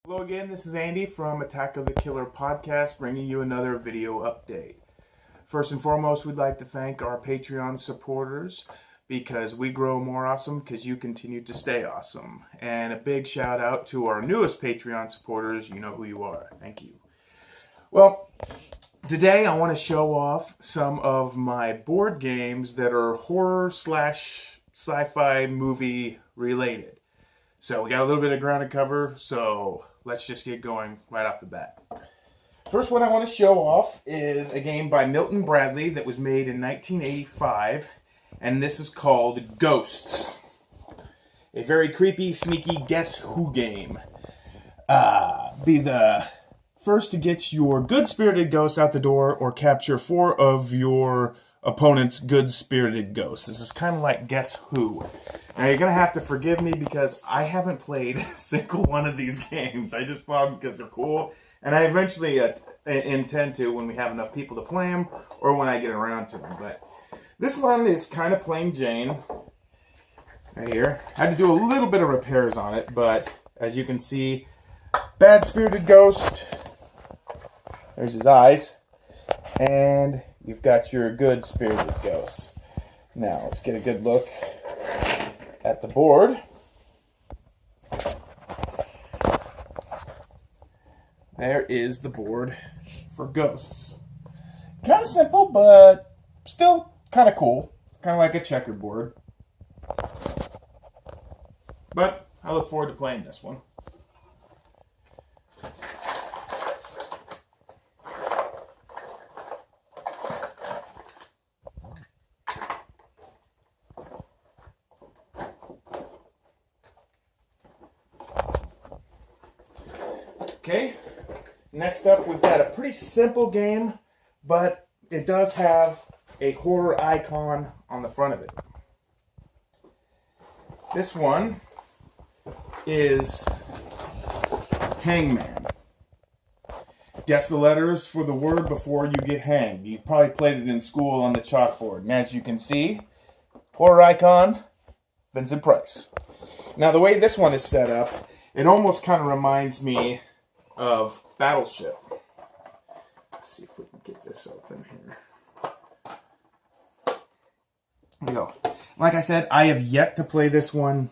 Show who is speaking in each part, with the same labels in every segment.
Speaker 1: Hello again, this is Andy from Attack of the Killer Podcast, bringing you another video update. First and foremost, we'd like to thank our Patreon supporters because we grow more awesome because you continue to stay awesome. And a big shout out to our newest Patreon supporters. You know who you are. Thank you. Well, today I want to show off some of my board games that are horror / sci-fi movie related. So we got a little bit of ground to cover, so let's just get going right off the bat. First one I want to show off is a game by Milton Bradley that was made in 1985, and this is called Ghosts. A very creepy, sneaky Guess Who game. Be the first to get your good-spirited ghosts out the door or capture 4 of your opponent's good-spirited ghosts. This is kind of like Guess Who. Now, you're going to have to forgive me because I haven't played a single one of these games. I just bought them because they're cool. And I eventually intend to when we have enough people to play them or when I get around to them. But this one is kind of plain Jane. Right here. I had to do a little bit of repairs on it, but as you can see, bad-spirited ghost. There's his eyes. And you've got your good-spirited ghosts. Now, let's get a good look at the board. There is the board for Ghosts. Kind of simple, but still kind of cool. Kind of like a checkerboard. But I look forward to playing this one. Okay, next up we've got a pretty simple game, but it does have a horror icon on the front of it. This one is Hangman. Guess the letters for the word before you get hanged. You probably played it in school on the chalkboard. And as you can see, horror icon, Vincent Price. Now the way this one is set up, it almost kind of reminds me of Battleship. Let's see if we can get this open here. There we go. Like I said, I have yet to play this one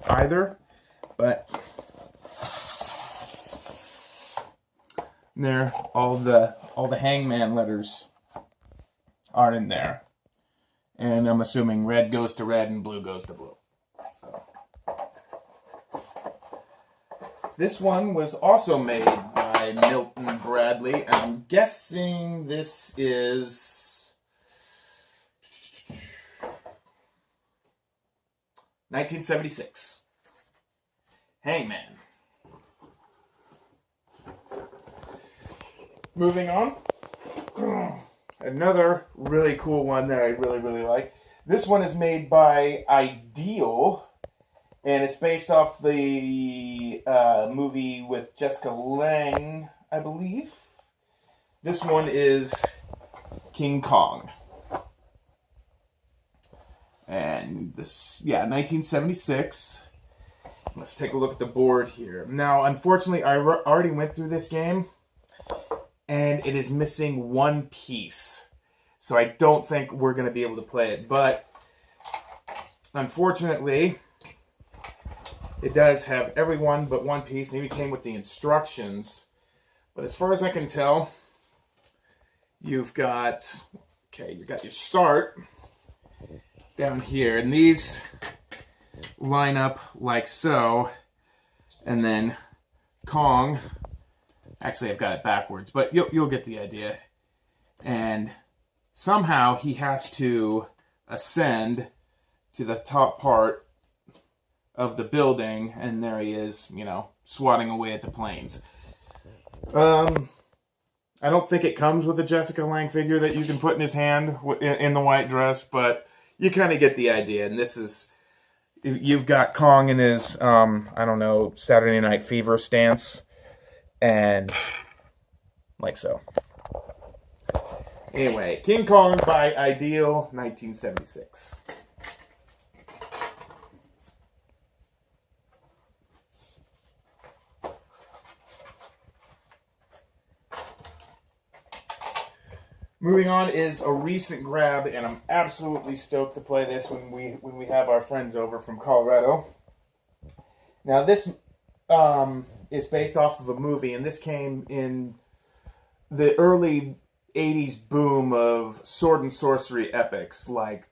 Speaker 1: either, but there, all the Hangman letters are in there, and I'm assuming red goes to red and blue goes to blue. So. This one was also made by Milton Bradley, and I'm guessing this is 1976. Hangman. Moving on. Another really cool one that I really like. This one is made by Ideal. And it's based off the movie with Jessica Lange, I believe. This one is King Kong. And this, 1976. Let's take a look at the board here. Now, unfortunately, I already went through this game, and it is missing one piece. So I don't think we're going to be able to play it. But, unfortunately, it does have every one but one piece, and it came with the instructions. But as far as I can tell, you've got your start down here, and these line up like so, and then Kong. Actually, I've got it backwards, but you'll get the idea. And somehow he has to ascend to the top part of the building, and there he is, swatting away at the planes. I don't think it comes with a Jessica Lange figure that you can put in his hand in the white dress, but you kind of get the idea. And this is, you've got Kong in his, Saturday Night Fever stance, and like so. Anyway, King Kong by Ideal, 1976. Moving on is a recent grab, and I'm absolutely stoked to play this when we have our friends over from Colorado. Now this is based off of a movie, and this came in the early 80s boom of sword and sorcery epics like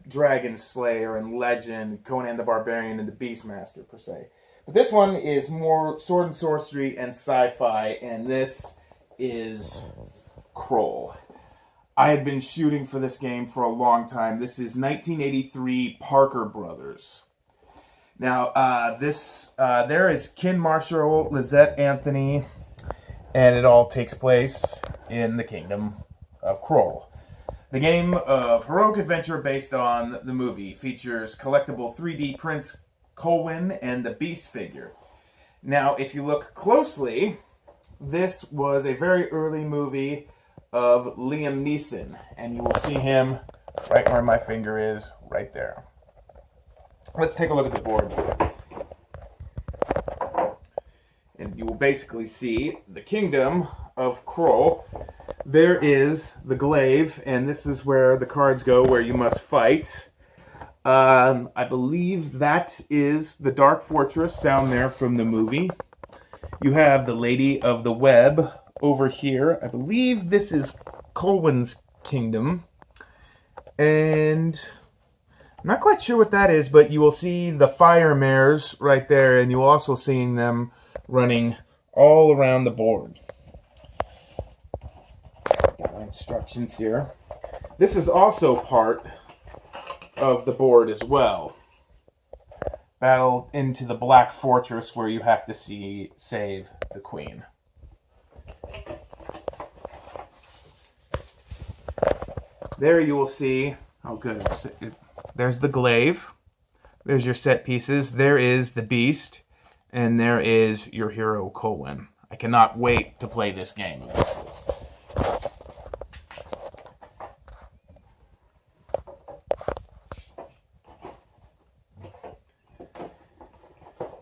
Speaker 1: Dragon Slayer and Legend, Conan the Barbarian, and the Beastmaster per se. But this one is more sword and sorcery and sci-fi, and this is Kroll. I had been shooting for this game for a long time. This is 1983 Parker Brothers. Now, there is Ken Marshall, Lizette Anthony, and it all takes place in the kingdom of Kroll. The game of heroic adventure based on the movie features collectible 3D prints, Colwyn, and the Beast figure. Now, if you look closely, this was a very early movie of Liam Neeson, and you will see him right where my finger is, right there. Let's take a look at the board. And you will basically see the kingdom of Kroll. There is the glaive, and this is where the cards go, where you must fight. I believe that is the Dark Fortress down there from the movie. You have the Lady of the Web over here. I believe this is Colwyn's kingdom. And I'm not quite sure what that is, but you will see the fire mares right there, and you'll also seeing them running all around the board. Got my instructions here. This is also part of the board as well. Battle into the Black Fortress, where you have to save the queen. There you will see, oh good, there's the glaive, there's your set pieces, there is the beast, and there is your hero Colwyn. I cannot wait to play this game.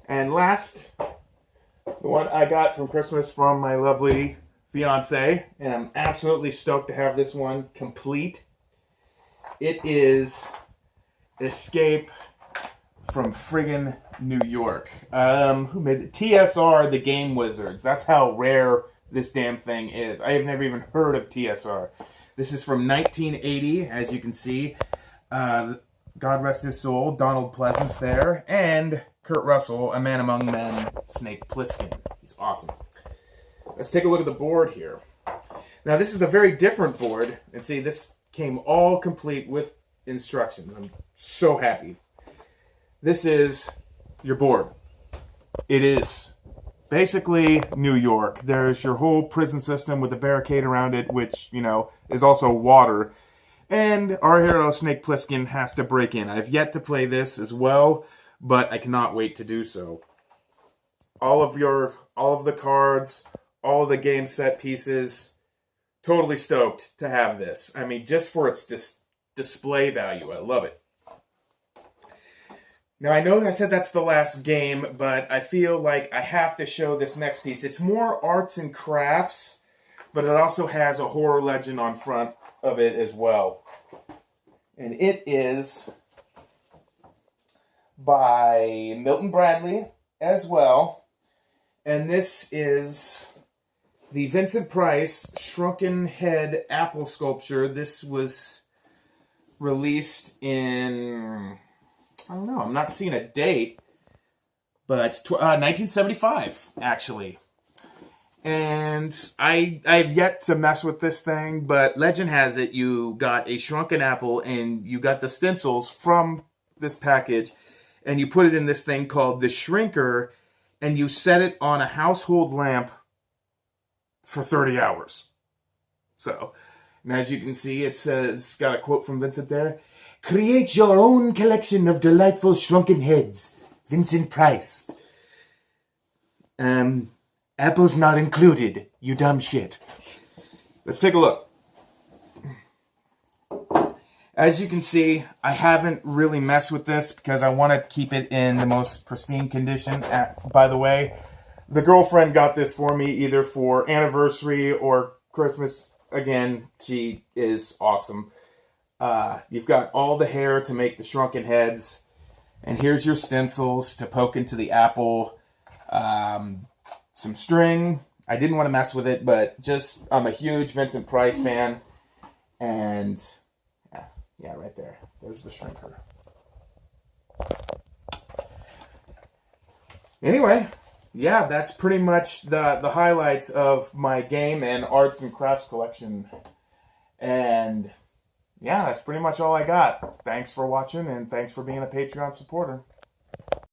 Speaker 1: And last, the one I got from Christmas from my lovely fiance, and I'm absolutely stoked to have this one complete. It is Escape from friggin' New York. Who made it? TSR, the Game Wizards. That's how rare this damn thing is. I have never even heard of TSR. This is from 1980, as you can see. God rest his soul, Donald Pleasance there, and Kurt Russell, a man among men, Snake Plissken. He's awesome. Let's take a look at the board here. Now, this is a very different board. And see, this came all complete with instructions. I'm so happy. This is your board. It is basically New York. There's your whole prison system with a barricade around it, which, you know, is also water. And our hero, Snake Plissken, has to break in. I've yet to play this as well, but I cannot wait to do so. All of the cards, all of the game set pieces, totally stoked to have this. I mean, just for its display value, I love it. Now, I know I said that's the last game, but I feel like I have to show this next piece. It's more arts and crafts, but it also has a horror legend on front of it as well. And it is by Milton Bradley as well. And this is the Vincent Price Shrunken Head Apple Sculpture. This was released in, I don't know, I'm not seeing a date, but 1975, actually. And I've yet to mess with this thing, but legend has it you got a shrunken apple and you got the stencils from this package, and you put it in this thing called the Shrinker, and you set it on a household lamp for 30 hours. So, and as you can see, it says, got a quote from Vincent there, "Create your own collection of delightful shrunken heads. Vincent Price. Apples not included, you dumb shit." Let's take a look. As you can see, I haven't really messed with this because I want to keep it in the most pristine condition. By the way, the girlfriend got this for me either for anniversary or Christmas again, she is awesome. You've got all the hair to make the shrunken heads. And here's your stencils to poke into the apple. Some string. I didn't want to mess with it, but just, I'm a huge Vincent Price fan. And, yeah, right there. There's the shrinker. Anyway, yeah, that's pretty much the highlights of my game and arts and crafts collection. And, yeah, that's pretty much all I got. Thanks for watching, and thanks for being a Patreon supporter.